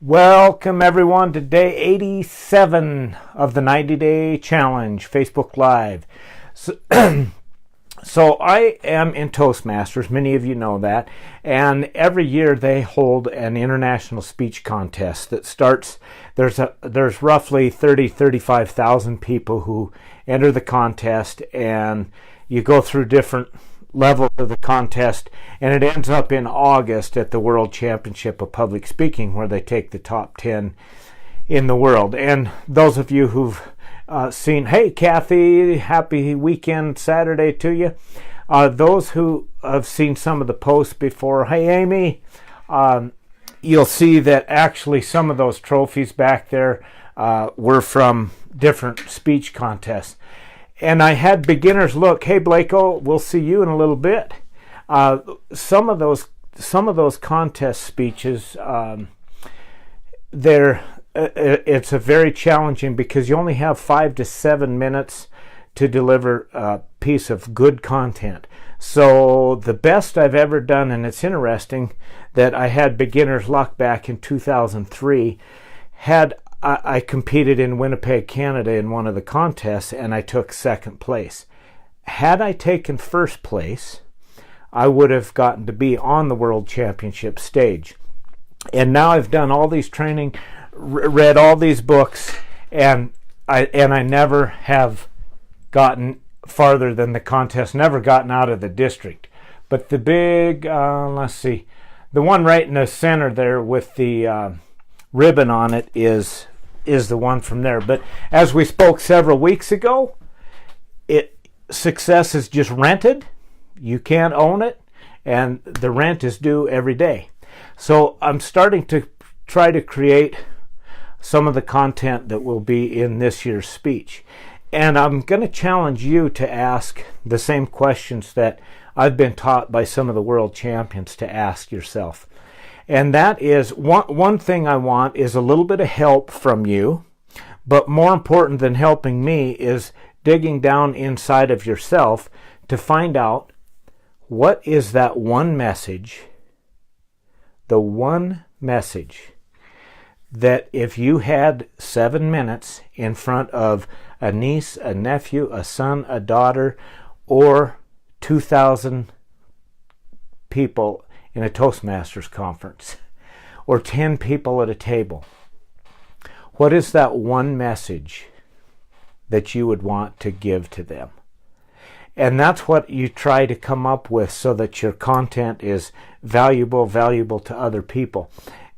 Welcome everyone to day 87 of the 90-day challenge, Facebook Live. So I am in Toastmasters, many of you know that, and every year they hold an international speech contest that starts, there's roughly 35,000 people who enter the contest, and you go through different levels of the contest, and it ends up in August at the World Championship of Public Speaking, where they take the top 10 in the world. And those of you who've seen, hey Kathy, happy weekend Saturday to you. Those who have seen some of the posts before, hey Amy, you'll see that actually some of those trophies back there were from different speech contests. And I had beginners look, hey Blako, we'll see you in a little bit. Some of those contest speeches, it's a very challenging because you only have 5 to 7 minutes to deliver a piece of good content. So the best I've ever done, and it's interesting that I had beginner's luck back in 2003, I competed in Winnipeg, Canada in one of the contests, and I took second place. Had I taken first place, I would have gotten to be on the World Championship stage. And now I've done all these training, read all these books, and I never have gotten farther than the contest, never gotten out of the district. But the big, let's see, the one right in the center there with the ribbon on it is the one from there. But as we spoke several weeks ago, success is just rented. You can't own it, and the rent is due every day. So I'm starting to try to create some of the content that will be in this year's speech. And I'm going to challenge you to ask the same questions that I've been taught by some of the world champions to ask yourself. And that is, one thing I want is a little bit of help from you, but more important than helping me is digging down inside of yourself to find out what is that one message, the one message that if you had 7 minutes in front of a niece, a nephew, a son, a daughter, or 2,000 people in a Toastmasters conference, or 10 people at a table, what is that one message that you would want to give to them? And that's what you try to come up with so that your content is valuable to other people.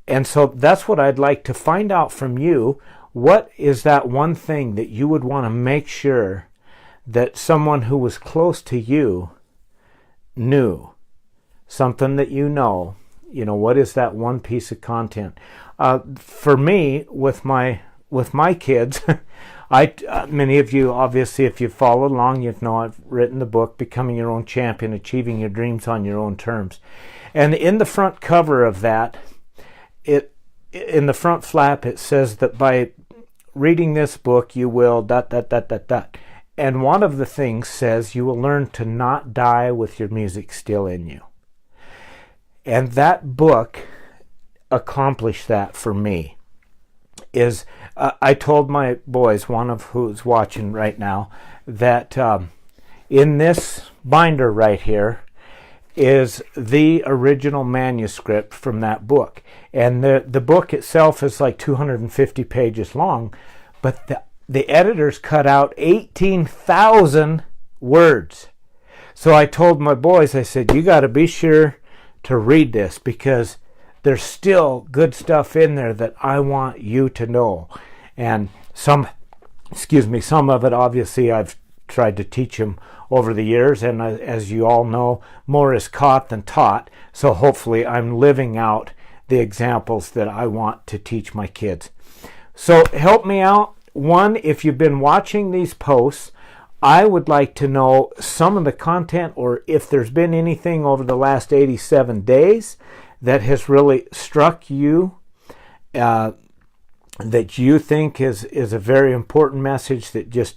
And so that's what I'd like to find out from you. What is that one thing that you would want to make sure that someone who was close to you knew? Something that you know, what is that one piece of content? For me, with my kids, many of you, obviously, if you've followed along, you know I've written the book, Becoming Your Own Champion, Achieving Your Dreams on Your Own Terms. And in the front cover of that, in the front flap, it says that by reading this book, you will ... And one of the things says you will learn to not die with your music still in you. And that book accomplished that for me. I told my boys, one of who's watching right now, that in this binder right here is the original manuscript from that book. And the book itself is like 250 pages long, but the editors cut out 18,000 words. So I told my boys, I said, you got to be sure to read this because there's still good stuff in there that I want you to know. And some of it obviously I've tried to teach them over the years, and as you all know, more is caught than taught. So hopefully I'm living out the examples that I want to teach my kids. So help me out. One, if you've been watching these posts, I would like to know some of the content, or if there's been anything over the last 87 days that has really struck you, that you think is a very important message that just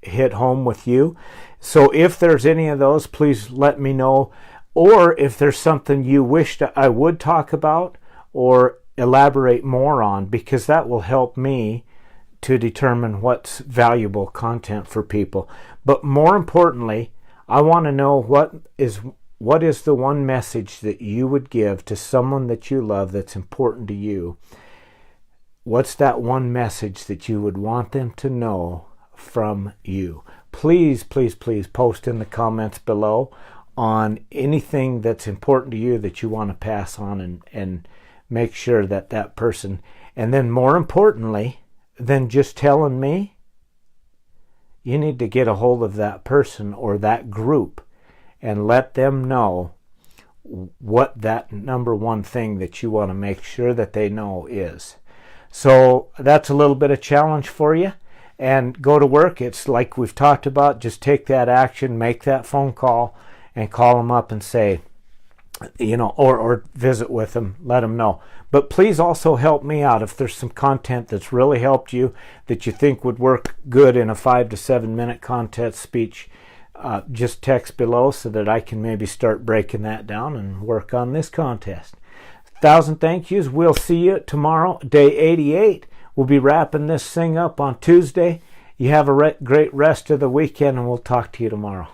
hit home with you. So if there's any of those, please let me know. Or if there's something you wish I would talk about, or elaborate more on, because that will help me to determine what's valuable content for people. But more importantly, I want to know what is the one message that you would give to someone that you love that's important to you. What's that one message that you would want them to know from you? Please, please, please post in the comments below on anything that's important to you that you want to pass on, and make sure that that person, and then more importantly than just telling me, you need to get a hold of that person or that group and let them know what that number one thing that you want to make sure that they know is. So that's a little bit of challenge for you, and go to work. It's like we've talked about, just take that action, make that phone call and call them up and say, or visit with them, let them know. But please also help me out. If there's some content that's really helped you that you think would work good in a 5 to 7 minute contest speech, just text below so that I can maybe start breaking that down and work on this contest. 1,000 thank yous. We'll see you tomorrow, day 88. We'll be wrapping this thing up on Tuesday. You have a great rest of the weekend, and we'll talk to you tomorrow.